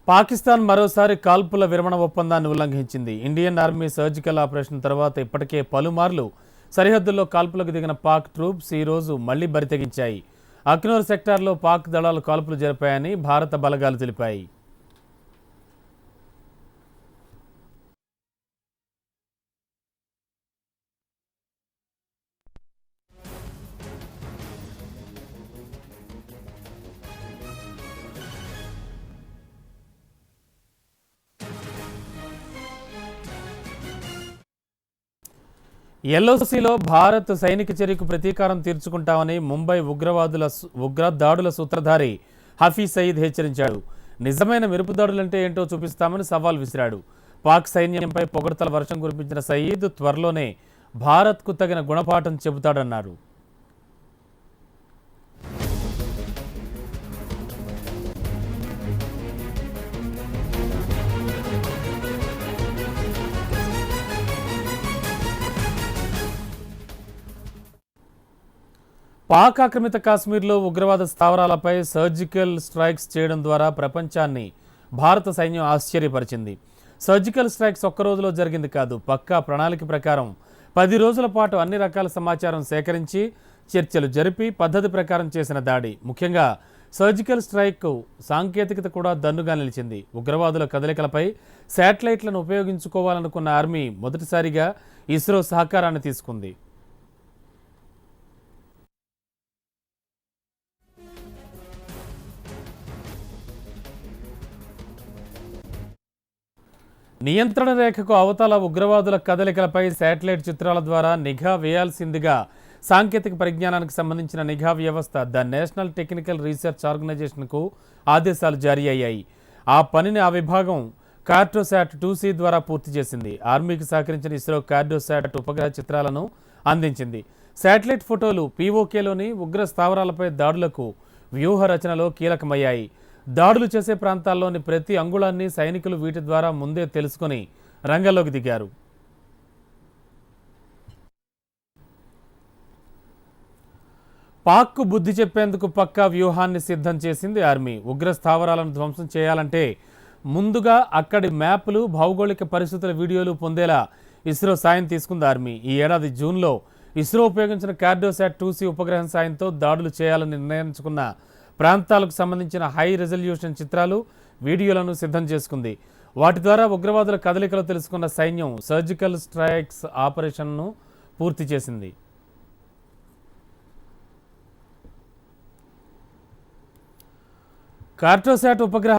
పాకిస్తాన్ మరోసారి కాల్పుల విరమణ ఒప్పందాన్ని ఉల్లంఘించింది. ఇండియన్ ఆర్మీ సర్జికల్ ఆపరేషన్ తర్వాత ఇప్పటికే పలుమార్లు సరిహద్దుల్లో కాల్పులకు దిగిన పాక్ ట్రూప్స్ ఈ రోజు మళ్లీ బరితెగించాయి. అఖ్నూర్ సెక్టార్లో పాక్ దళాలు కాల్పులు జరిపాయని భారత బలగాలు తెలిపాయి. ఎల్ఓసిలో భారత్ సైనిక చర్యకు ప్రతీకారం తీర్చుకుంటామని ముంబై ఉగ్ర దాడుల సూత్రధారి హఫీజ్ సయీద్ హెచ్చరించాడు. నిజమైన మెరుపుదాడులంటే ఏంటో చూపిస్తామని సవాల్ విసిరాడు. పాక్ సైన్యంపై పొగడ్తల వర్షం కురిపించిన సయీద్ త్వరలోనే భారత్కు తగిన గుణపాఠం చెబుతాడన్నారు. పాక్ ఆక్రమిత కాశ్మీర్లో ఉగ్రవాద స్థావరాలపై సర్జికల్ స్ట్రైక్స్ చేయడం ద్వారా ప్రపంచాన్ని భారత సైన్యం ఆశ్చర్యపరిచింది. సర్జికల్ స్ట్రైక్స్ ఒక్క రోజులో జరిగింది కాదు, పక్కా ప్రణాళిక ప్రకారం 10 రోజుల పాటు అన్ని రకాల సమాచారం సేకరించి చర్చలు జరిపి పద్ధతి ప్రకారం చేసిన దాడి. ముఖ్యంగా సర్జికల్ స్ట్రైక్ సాంకేతికత కూడా దన్నుగా నిలిచింది. ఉగ్రవాదుల కదలికలపై శాటిలైట్లను ఉపయోగించుకోవాలనుకున్న ఆర్మీ మొదటిసారిగా ఇస్రో సహకారాన్ని తీసుకుంది. నియంత్రణ రేఖకు అవతల ఉగ్రవాదుల కదలికలపై శాటిలైట్ చిత్రాల ద్వారా నిఘా వేయాల్సిందిగా సాంకేతిక పరిజ్ఞానానికి సంబంధించిన నిఘా వ్యవస్థ ద నేషనల్ టెక్నికల్ రీసెర్చ్ ఆర్గనైజేషన్కు ఆదేశాలు జారీ అయ్యాయి. ఆ పనిని ఆ విభాగం కార్టోశాట్ 2C ద్వారా పూర్తి చేసింది. ఆర్మీకి సహకరించిన ఇస్రో కార్టోశాట్ ఉపగ్రహ చిత్రాలను అందించింది. శాటిలైట్ ఫోటోలు పీఓకేలోని ఉగ్ర స్థావరాలపై దాడులకు వ్యూహ రచనలో కీలకమయ్యాయి. దాడులు చేసే ప్రాంతాల్లోని ప్రతి అంగుళాన్ని సైనికులు వీటి ద్వారా ముందే తెలుసుకుని రంగంలోకి దిగారు. పాక్కు బుద్ధి చెప్పేందుకు పక్కా వ్యూహాన్ని సిద్ధం చేసింది ఆర్మీ. ఉగ్ర స్థావరాలను ధ్వంసం చేయాలంటే ముందుగా అక్కడి మ్యాప్లు, భౌగోళిక పరిస్థితుల వీడియోలు పొందేలా ఇస్రో సాయం తీసుకుంది ఆర్మీ. ఈ ఏడాది జూన్లో ఇస్రో ఉపయోగించిన కార్టోశాట్ 2C ఉపగ్రహం సాయంతో దాడులు చేయాలని నిర్ణయించుకున్న ప్రాంతాలకు సంబంధించిన హై రెజల్యూషన్ చిత్రాలు, వీడియోలను సిద్ధం చేసుకుంది. వాటి ద్వారా ఉగ్రవాదుల కదలికలు తెలుసుకున్న సైన్యం సర్జికల్ స్ట్రైక్స్ ఆపరేషన్ను పూర్తి చేసింది. కార్టోశాట్ ఉపగ్రహ